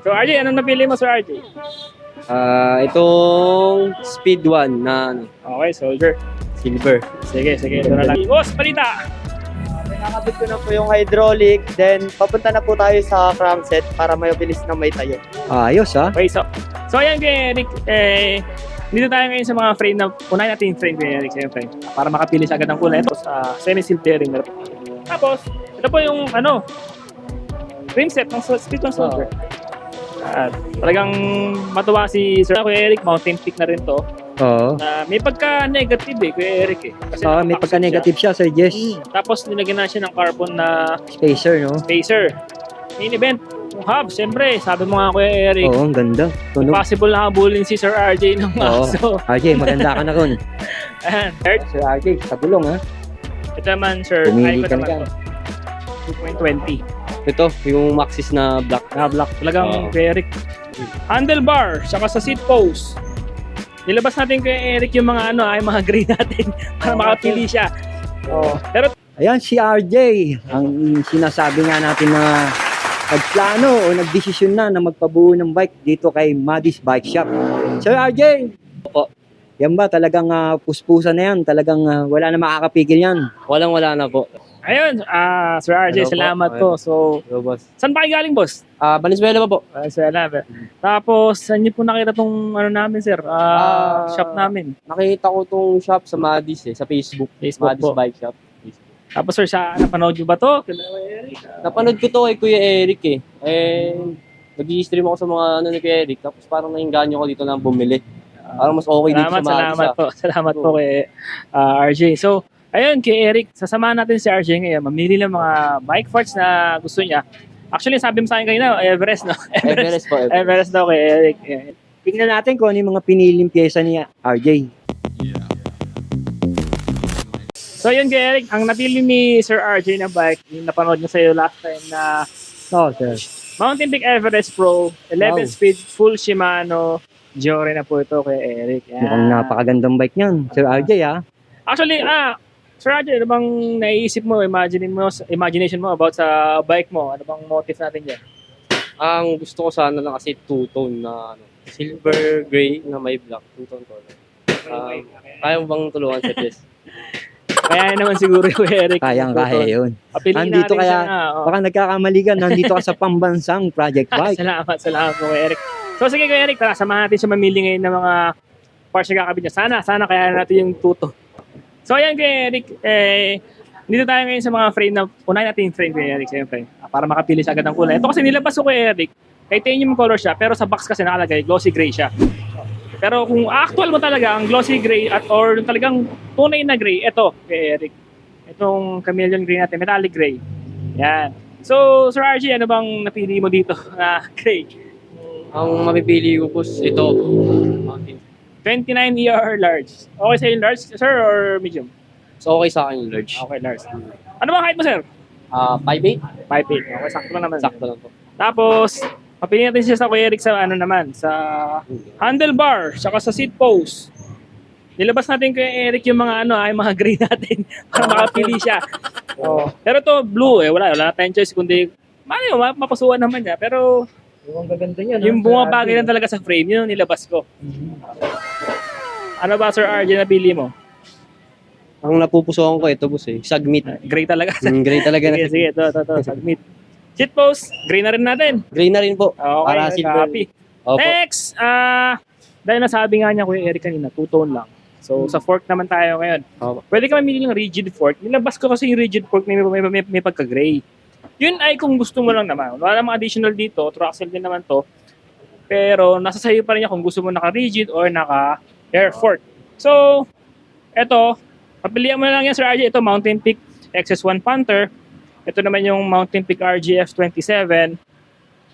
So RJ, anong napili mo, Sir RJ? Itong Speed 1 na ano, Okay, Soldier. silver. Sige, ito na lang. Boss, balita! Nakakabit ko na po yung hydraulic, then papunta na po tayo sa crankset para mabilis na may tayo. Ayos ha. Okay, so ayan kay Eric, dito tayo ngayon sa mga frame na, unahin natin yung frame kay Eric, siyempre, para makapilis agad ng kulay. Tapos, semi-seal bearing. Tapos, ito po yung, frame set ng Speed 1 Soldier. Talagang matuwa si Sir Kuya Eric, Mountain Peak na rin to. Oo. May pagka-negative Kuya Eric Kasi May pagka-negative siya, Sir Jess. Tapos nilagyan na siya ng carbon na Spacer, no? spacer. Main event, yung hub, siyempre, sabi mo nga Kuya Eric, Oo, ang ganda. Tunog. possible na habulin si Sir RJ ng Oo. maso. RJ, maganda ka na ron. Ayan, third, Sir RJ, sa gulong ha. ito naman Sir, Pumili Icon ka na naman to. 2.20 Ito, yung Maxis na black. na black. Talagang Oo. Kuya Eric. Handlebar, saka sa seat post. Nilabas natin Kuya Eric yung mga ay mga gray natin para makapili siya. Pero Ayan, si RJ. Ang sinasabi nga natin na nagplano o nagdesisyon na magpabuo ng bike dito kay Maddie's Bike Shop. Sir RJ! Opo. Yan ba? Talagang puspusan na yan. Talagang wala na makakapigil yan. Walang-wala na po. ayun, Sir RJ, Hello po. salamat po. So, Hello, boss. saan pa kayo galing, boss? Valenzuela pa po. Salamat. Tapos, saan niyo po nakita tong namin, sir? Shop namin. Nakita ko tong shop sa Maddie's sa Facebook. Facebook Maddie's po. Bike Shop. Tapos, sir, napanood niyo ba to? Kila Eric? Napanood ko to kay Kuya Eric nag-i-stream ako sa mga ni Kuya Eric, tapos parang nainganyo ko dito lang bumili. Parang mas okay dito sa Maddie's. Salamat po. Salamat po kay RJ. So, ayun, kay Eric, sasamahan natin si RJ ngayon. Mamili ng mga bike parts na gusto niya. Actually, sabi mo sa akin kanina, Everest, no? Everest po. Everest daw kay Eric. Tingnan natin kung ano yung mga piniling pyesa ni RJ. So, yun kay Eric, ang napili ni Sir RJ na bike, yung napanood niya sa'yo last time na Sir. Mountain Peak Everest Pro, 11 Wow. speed, full Shimano, Giore na po ito kay Eric. Yan. Mukhang napakagandang bike niyan. Sir RJ ha. Actually, Sir RJ, ano bang naiisip mo, imagination mo about sa bike mo? Ano bang motive natin dyan? Ang gusto ko sana lang kasi two-tone na silver gray na may black. Two-tone color. Kaya mo bang tulungan sa test? Kaya naman siguro yung Eric. Kayang-kaya yun. Papiliin Nandito natin kaya, siya na. baka nagkakamali ka, nandito ka sa pambansang Project Bike. Salamat po kay Eric. So sige kay Eric, tara, samahan natin siya mamili ngayon ng mga parts na kakabit niya. Sana kaya natin yung tuto. So ayan kay Eric, dito tayo ngayon sa mga frame na, unahin natin yung frame kay Eric, siyempre, para makapili siya agad ng kulay. Ito kasi nilabas ko kay Eric, titanium color siya, pero sa box kasi nakalagay, glossy gray siya. Pero kung actual mo talaga, ang glossy gray or talagang tunay na gray, ito kay Eric. Itong chameleon gray natin, metallic gray. Yan. So, Sir RG, ano bang napili mo dito na gray? Ang mapipili ko po ito. 29 ER large. Okay sa'yo yung large, sir, or medium? So okay sa akin yung large. Okay, large. Ano bang height mo, sir? 5'8". 5'8". Okay, sakto lang naman. Sakto lang po. Tapos, papili natin siya sa Kuya Eric sa sa handlebar, saka sa seat post. Nilabas natin kay Eric yung mga yung mga gray natin para makapili siya. Pero to blue wala na tayong choice kundi mapasuan naman niya, pero Ang gaganda niya. yung bumabagay lang talaga sa frame, yun yung nilabas ko. Ano ba, Sir RJ, napili mo? Ang napupusuan ko ito boss Sagmit. Gray talaga. Gray talaga na. Sige, ito, submit. Seat post, gray na rin natin. Gray na rin po. Okay, Para silver. copy. Opo. Next, dahil nasabi nga niya Kuya Eric kanina, two-tone lang. So, sa fork naman tayo ngayon. Opo. Pwede ka mamili ng rigid fork. Nilabas ko kasi yung rigid fork may pagka-gray. Yun ay kung gusto mo lang naman. Wala namang additional dito. Truxel din naman to. Pero nasa sayo pa rin niya kung gusto mo naka-rigid or naka-air fork. So, eto, papilihan mo na lang yan, Sir RJ. Ito, Mountain Peak XS1 Panther. Ito naman yung Mountain Peak RGF27.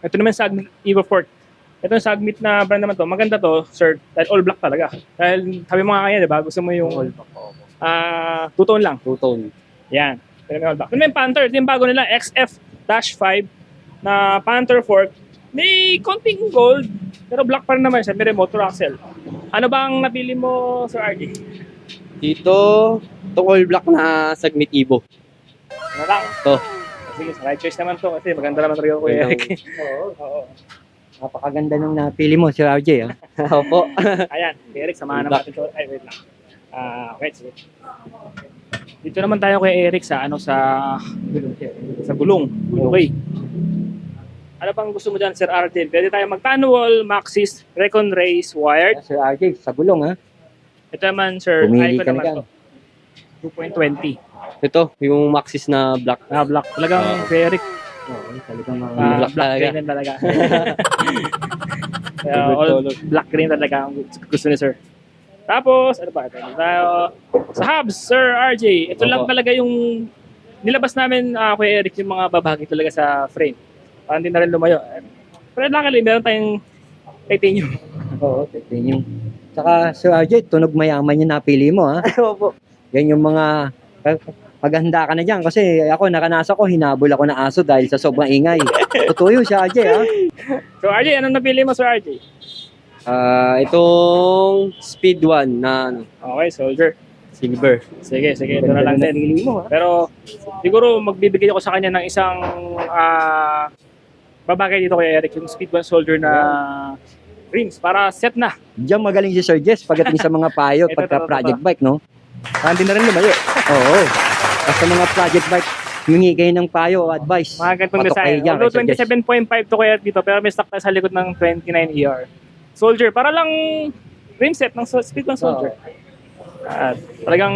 Ito naman Sagmit Evo Fork. Ito yung Sagmit na brand naman to. Maganda to, sir. Dahil all black talaga. Dahil sabi mo nga kanya, diba? Gusto mo yung two-tone lang. Two-tone. Yan. Pero may all black. Ito naman yung Panther. Ito yung bago nila, XF-5 na Panther Fork. May konting gold, pero black pa rin naman siya. May remote axle. Ano bang napili mo, Sir RJ? Dito, itong all black na Sagmit Evo. Ano lang? Ito. Sige, right choice naman to kasi maganda naman talaga Kuya Eric. Oo. Napakaganda nung napili mo, Sir RJ. Ah. Opo. Ayan, Kuya Eric, samahan naman natin to. Ay, wait lang. Okay, sige. Dito naman tayo kay Eric sa gulong. Okay. Ano pang gusto mo dyan, Sir Arden? Pwede tayo mag-manual, Maxis, Recon Race, wired. Sir RJ, sa gulong ha. Ito naman, Sir, Pumili Icon ka na naman dyan. to. 2.20. Ito, yung Maxis na black. Black. Talagang kay Eric. Oo, talagang mga Black Black talaga. green din talaga. Kaya, Favorite all color. black green talaga ang gusto ni Sir. Tapos, ano ba? Ito tayo. Sa hubs, Sir RJ, ito lang Opo. talaga yung nilabas namin, Kuya Eric, yung mga babagi talaga sa frame. Parang hindi na rin lumayo. Pero luckily, meron tayong titanium. Oo, titanium. Saka, Sir RJ, tunog mayaman yung napili mo ha. Opo. Yan yung mga maghanda ka na dyan kasi ako nakanasa ko hinabol ako ng aso dahil sa sobrang ingay. Totoo yun Sir RJ ha. So RJ, anong napili mo, Sir RJ? Itong Speed 1 na ano, Okay, soldier. silver. Sige, ito na lang din. Napili mo ha. Pero siguro magbibigay ako sa kanya ng isang babagay dito kay Eric, yung Speed 1 Soldier na rims para set na. Diyan magaling si Sir Jess pagdating sa mga payo Ito, pagka ito. project bike no. Hindi na rin lumayo. Oo. Basta mga project bike, humingi kayo ng payo o advice. Mga ganitong Patok design. kayo dyan Although kay Sir Jess. 27.5 to kay Eric dito, pero may stock na sa likod ng 29 ER. Soldier, para lang rim set ng Speed 1 Soldier. At talagang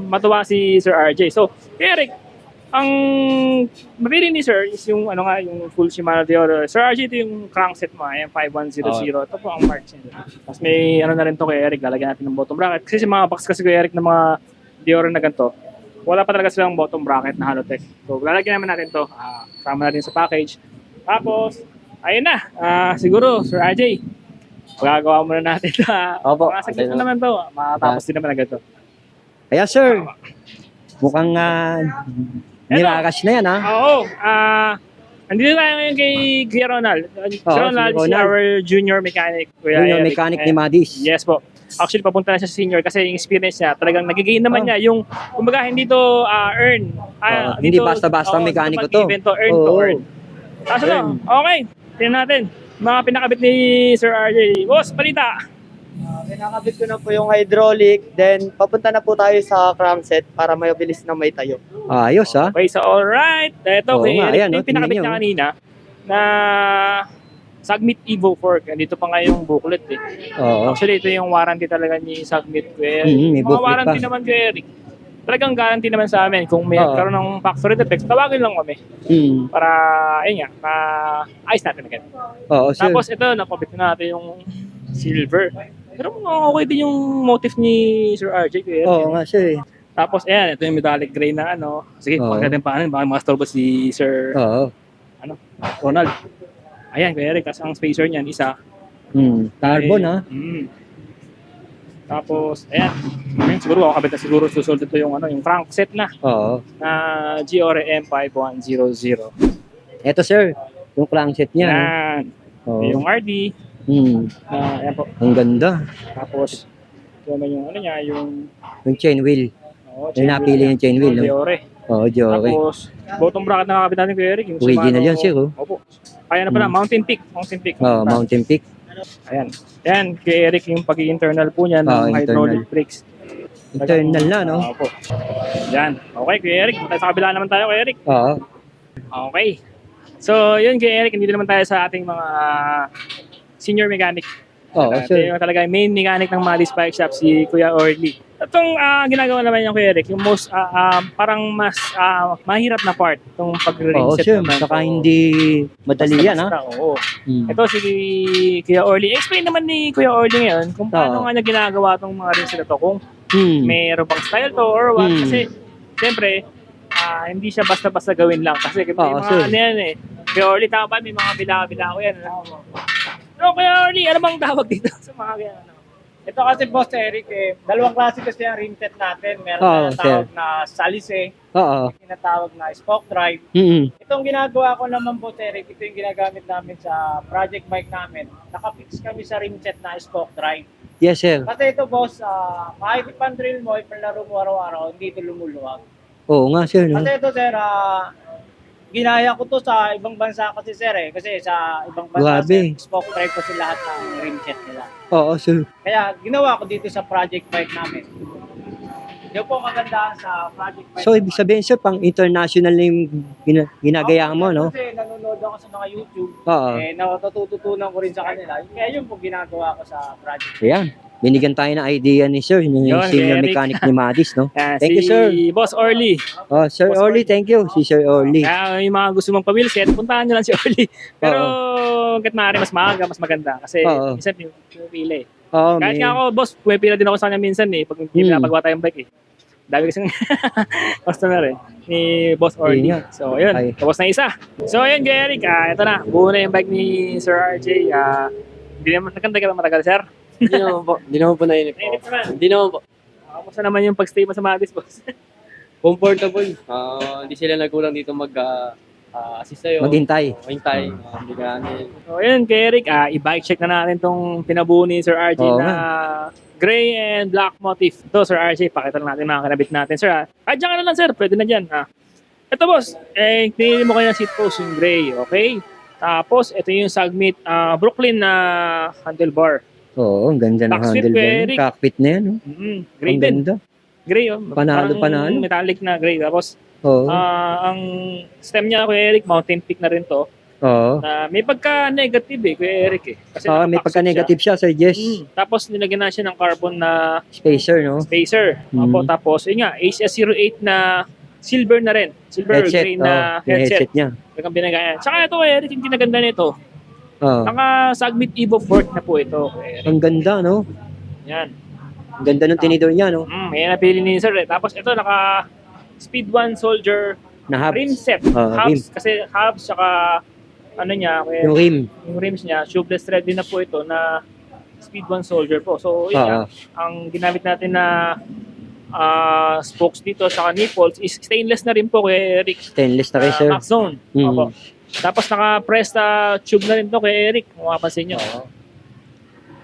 matuwa si Sir RJ. So, kay Eric, ang mabili ni Sir is yung yung full Shimano Deore. Sir RJ, ito yung crankset mo, yung 5100. Ito po ang marks niya. Tapos may na rin to kay Eric, lalagyan natin ng bottom bracket. Kasi mga box kasi kay Eric ng mga Deore na ganito, wala pa talaga silang bottom bracket na Halotech. So, lalagyan naman natin to. Kasama natin sa package. Tapos, ayun na. Siguro, Sir RJ, magagawa muna natin na Opo. mga saglit na naman to. Matapos din naman agad to. Kaya Sir, mukhang nirakas na yan ha. Oo. Andito tayo ngayon kay Kuya Ronald. Si Ronald si is Ronald. our junior mechanic. Kuya Yun yung Eric. mechanic ni Madis. Yes po. Actually, papunta na siya sa senior kasi yung experience niya, talagang nagigain naman niya. Yung, kumbaga, hindi to earn. Hindi basta-basta mekaniko to. Event to, earn to Oo. earn. Tapos Earn. okay. Tingnan natin. Mga pinakabit ni Sir RJ. Boss, balita. Kinakabit ko na po yung hydraulic, then papunta na po tayo sa crankset para mabilis na may tayo. Ayos ha. Okay, so alright. Ito, Oo kay nga, Eric, ayan, yung tingnan pinakabit nyo. niya kanina na Sagmit Evo Fork. Dito pa nga yung booklet eh. Oo. Actually, ito yung warranty talaga ni Sagmit. Kuya. May Mga booklet warranty pa. naman kay Eric. Talagang guarantee naman sa amin. Kung may Oo. karoon ng factory defects, tawagin lang kami. Hmm. Para, ayun nga, ayos natin agad. Oo, Sir. Tapos ito, nakabit na natin yung silver. Pero okay din yung motif ni Sir RJ. Kuya Eric. Oo nga Sir. Tapos, ayan, ito yung metallic gray na ano. Sige, Oo. pagkatin pa baka mastorbo si Sir Oo. Ronald. Ayan, Kuya Eric, tapos ang spacer niyan, isa. Carbon ha. Tapos, ayan. Siguro ako kabit na siguro susunod ito yung yung crankset na Oo. na GORE M5100. Eto Sir, yung crankset niya. Yan. Oo. Yung RD. Ayan po. Ang ganda. Tapos, ito naman yung niya, yung Yung chain wheel. Yung napili yung chain wheel. No? GORE. Oo, Jory. Tapos, bottom bracket na kakabit natin Kuya Eric. Yung Original Shimano- yan, sir, oh. Opo. Ayan na pala, Mountain Peak. Mountain Peak. Oo, Mountain Peak. Ayan. Ayan, kay Eric yung pag-internal po niya ng internal. hydraulic brakes. Internal na, no? Opo. Yan. Okay, kay Eric. Sa kabila naman tayo kay Eric. Oo. Okay. So, yun kay Eric. Hindi naman tayo sa ating mga senior mechanic. Oo, Ito sir. yung talaga main mechanic ng Malis Bike Shop, si Kuya Orly. Itong ginagawa naman yung Kuya Eric, yung most, parang mas mahirap na part, itong Oo, pag-reset sir. naman. Saka So, hindi madali yan, ha? basta, oo. Hmm. Ito si Kuya Orly. Explain naman ni Kuya Orly ngayon kung paano Oo. nga niya ginagawa itong mga rinse na to. Kung Hmm. mayroon bang style to or what. Hmm. Kasi, siyempre, hindi siya basta-basta gawin lang. Kasi may Oo, mga sir. ano yan eh. Kuya Orly, tama ba? May mga bila-bila ko yan. Pero Kuya Orly, ano bang tawag dito sa mga ganyan? Ito kasi Boss Eric, dalawang klase kasi ang rimset natin. Meron Oo, na tawag na salise, Oo. tinatawag na spoke drive. Hmm. Itong ginagawa ko naman Boss Eric, ito yung ginagamit namin sa project bike namin. Nakafix kami sa rimset na spoke drive. Yes, sir. Kasi ito boss, kahit ipandrill mo, ipalaro mo araw-araw, hindi ito lumuluwag. Oo nga, sir. No? Kasi ito sir, ginaya ko to sa ibang bansa kasi sir eh. Kasi sa ibang bansa Grabe. sir, spoke try ko sila lahat ng rim set nila. Oo, sir. Kaya ginawa ko dito sa project bike namin. Yun po kagandahan sa project bike. So, ibig sabihin, sir, pang international na yung ginagayaan mo, no? Kasi nanonood ako sa mga YouTube. Oo. Natututunan ko rin sa kanila. Kaya yun po ginagawa ko sa project. Ayan. Binigyan tayo ng idea ni sir, yung Yun, senior Eric. mechanic ni Madis, no? Thank you, si sir. Boss Orly. Oh, Sir Boss Orly, thank you. Si Sir Orly. Kaya yung mga gusto mong pawilset, puntahan nyo lang si Orly. Pero hanggat maaari mas maaga, mas maganda. Kasi Oo. minsan pumipila eh. Oo, Kahit may- nga ako, boss, pumipila din ako sa kanya minsan eh. Pag pinapagawa tayong bike eh. Dami kasing customer eh. Ni Boss Orly. Ayun nga. So, ayun. Ay. Tapos na isa. So, ayun, kay Eric. Ito na. Buo na yung bike ni Sir RJ. Hindi naman, nagkanta ka ba matagal, sir? Hindi naman po. Hindi naman po nainip po. Nainip naman. Hindi naman po. Kamusta naman yung pag-stay mo sa Madis, boss? Comfortable. Hindi sila nagkulang dito mag-assist sa'yo. Maghintay. Maghintay. Biganin. So, ayun, kay Eric, i-bike check na natin tong pinabuo ni Sir RJ Oo na gray and black motif. Ito, Sir RJ, pakita lang natin mga kanabit natin. Sir, dyan ka na lang, sir. Pwede na dyan. Ito, boss, pinili mo kayo ng seat post yung gray, okay? Tapos, ito yung Sagmit Brooklyn na handlebar. Oo, ang ganda ng Back seat, handle ba Eric. Cockpit na yan, no? Gray Ang din. ganda. Gray, oh. Panalo, Parang panalo. metallic na gray. Tapos, Oo. ang stem niya, Kuya Eric, mountain peak na rin to. Oo. Na may pagka-negative Kuya Eric eh. Kasi Oo, may nakapack seat pagka-negative siya, Sir Jess. siya. Tapos nilagyan na siya ng carbon na Spacer, no? spacer. Mm. Opo, tapos yun nga, HS08 na silver na rin. Silver Headset. gray na Yung headset niya. Talagang binagayan. Tsaka ito Kuya Eric, yung kinaganda nito. Oo. Naka Sagmit Evo Forte na po ito Kuya Eric. Ang ganda, no? Yan. Ang ganda ng tinidor niya, no? May napili ni Sir eh. Tapos ito naka Speed 1 Soldier Na hubs. rim set. rim. Hubs, kasi hubs tsaka ano niya, Kuya Yung rim. yung rims niya, tubeless thread din na po ito na Speed 1 Soldier po. So, yun nga, Oo. ang ginamit natin na spokes dito sa nipples is stainless na rin po kay Eric. Stainless na kayo, sir. Max Zone. Mm. Opo. Tapos naka-press na tube na rin to kay Eric, kung mapapansin nyo.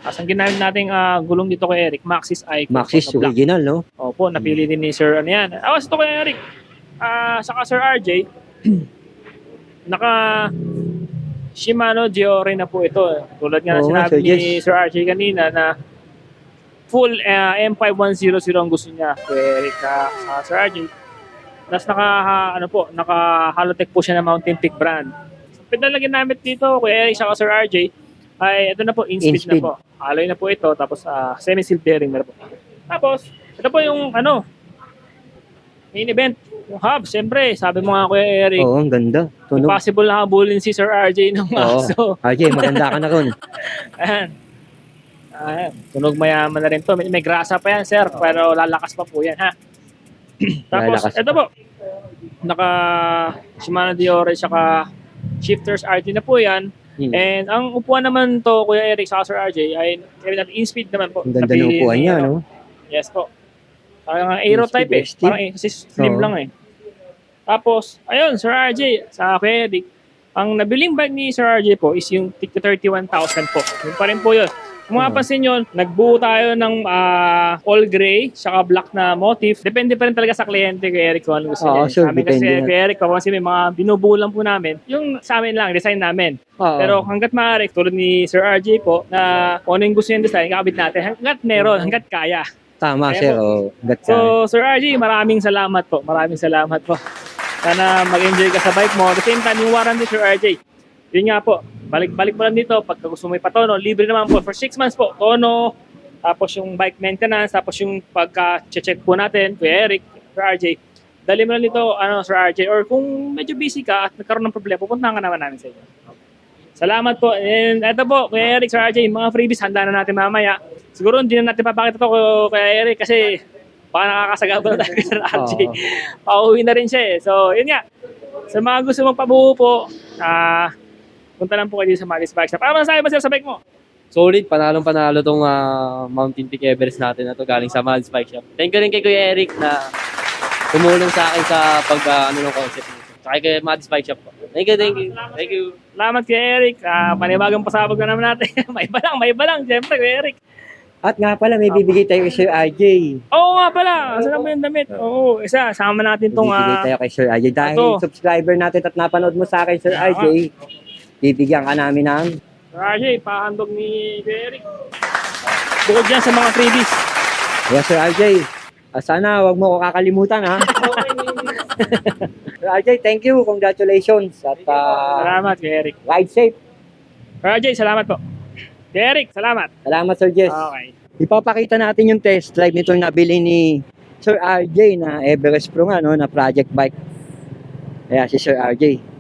Tapos ang ginamit nating gulong dito kay Eric, Maxxis Icon. Maxis na black. original, no? Opo, napili din ni Sir ano yan. Awas ito kay Eric. Saka Sir RJ, naka Shimano Giore na po ito. Tulad nga na Oo nga, sinabi Sir ni Jess. Sir RJ kanina na full M5100 ang gusto niya kay Eric sa Sir RJ. Tapos naka Halotech po siya na Mountain Peak brand. So, pinalagyan namin dito kay Eric sa Sir RJ ay ito na po, in-speed na In-speed. po. Alloy na po ito, tapos semi-seal bearing na po. Tapos, ito po yung main event, yung hub. Siyempre, sabi mo nga Kuya Eric, Oo, ang ganda. Tunog. possible na habulin si Sir RJ ng Oo. aso. RJ, maganda ka na ron. Ayan. Ayan. Tunog mayaman na rin to. May grasa pa yan, sir. Pero lalakas pa po yan, ha? Tapos, Lalakas ito po. Naka Shimano Diore, saka shifters RT na po yan. And ang upuan naman to, Kuya Eric, saka Sir RJ, ay in-speed naman po. Ang ganda ng Napili upuan ni, niya, no? Yes po. Parang aero type eh. ST. Parang kasi slim Oo. lang eh. Tapos, ayun, Sir RJ, sa Kuya Eric, ang nabiling bag ni Sir RJ po is yung tigta 31,000 po. Yun pa rin po yun. Kung mapapansin nyo, nagbuo tayo ng all gray, saka black na motif. Depende pa rin talaga sa kliyente, Kuya Eric, kung ano gusto Oo, niya. sure, Sa amin kasi, depende na. Kuya Eric, kasi may mga binubuo lang po namin. Yung sa amin lang, design namin. Oo. Pero hanggat maaari, tulad ni Sir RJ po, na kung ano yung gusto yung design, kakabit natin. Hanggat meron, hanggat kaya. Tama, Kaya sir. po. Oo. Gat ka. So, Sir RJ, maraming salamat po. Maraming salamat po. Sana mag-enjoy ka sa bike mo. At the same time, yung warranty, Sir RJ. Yun nga po, balik-balik mo lang dito. Pagka gusto mo ipatono, libre naman po. For 6 months po, tono. Tapos yung bike maintenance. Tapos yung pagka-check po natin, Kuya Eric, Sir RJ. Dali mo lang dito, Sir RJ. Or kung medyo busy ka at nagkaroon ng problema, pupuntahan ka naman namin sa inyo. Salamat po. And ito po, Kuya Eric, Sir RJ, mga freebies, handa na natin mamaya. Siguro hindi na natin papakita to Kuya Eric kasi baka nakakasagabal na tayo kay Sir RJ. Oo. Pauwi na rin siya eh. So, yun nga. Sa mga gusto mong pabuo po, punta lang po kayo dito sa Madis Bike Shop. Para masasabi mo sir sa bike mo? Solid, panalong-panalo tong Mountain Peak Everest natin na to galing sa Mads Bike Shop. Thank you rin kay Kuya Eric na tumulong sa akin sa ng concept nito. Saka kay Mads Bike Shop po. Thank you, thank you. Thank you. Salamat kay Eric. Panibagang pasabog na naman natin. may iba lang. Siyempre, Kuya Eric. At nga pala, may bibigay tayo kay Sir RJ. Oo nga pala, saan naman yung damit? Oo, isa, sama natin tong Bibigay tayo kay Sir RJ. Dahil ito. subscriber natin at napanood mo sa akin, Sir RJ, bibigyan ka namin ng RJ, pahandog ni Eric. Bukod dyan sa mga freebies. Yes, Sir RJ. Sana wag mo ko kakalimutan, ha? Sir RJ, thank you. Congratulations. At Salamat kay Eric. ride safe. RJ, salamat po. Kay Eric, salamat. Salamat, Sir Jess. Okay. Ipapakita natin yung test drive nitong nabili ni Sir RJ na Everest Pro nga, no, na project bike. Kaya si Sir RJ.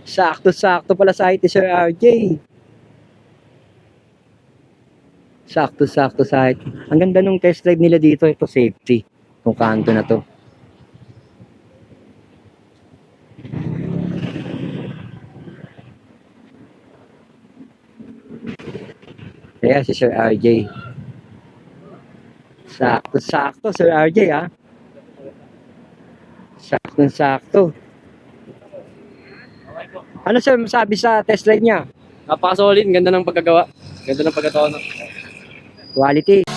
Sakto-sakto pala sa height ni Sir RJ. Sakto-sakto sa height. Ang ganda nung test drive nila dito. Ito safety. Itong kanto na to. Kaya si Sir RJ. Sakto-sakto, Sir RJ, ha? Sakto-sakto. Ano sir masabi sa test ride niya? Napaka-solid, ganda ng pagkagawa. Ganda ng pagkatono. Quality.